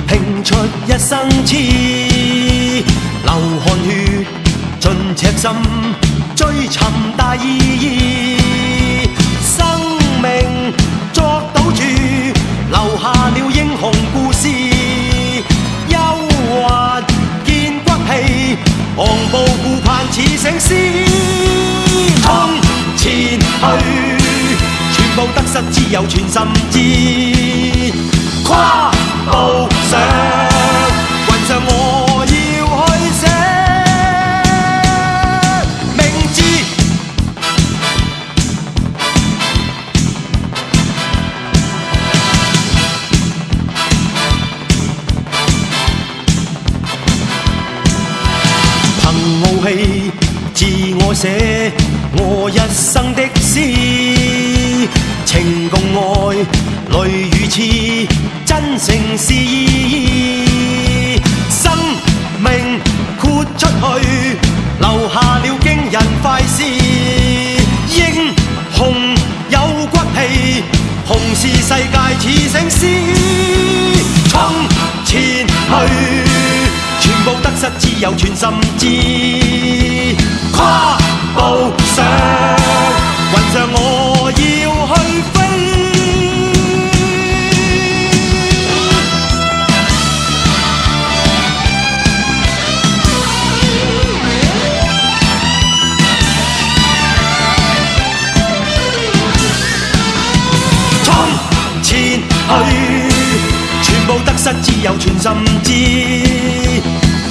拼出一生痴，流汗血盡赤心，追尋大意義。生命作賭注，留下了英雄故事。憂鬱見骨氣，昂步顧盼似醒獅。衝前去，全部得失只有全心知。跨步上雲上，我要去寫明字。憑傲氣自我寫我一生的詩，情共愛淚與痴，真誠是意。生命豁出去，留下了驚人快事。英雄有骨氣，雄視世界似醒獅。衝前去，全部得失只有全心知。跨步上雲上，我要去飛。全部得失只有全心知。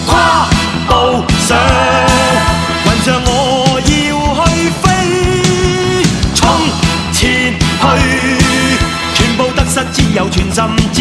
跨步上雲上，我要去飛。衝前去，全部得失只有全心知。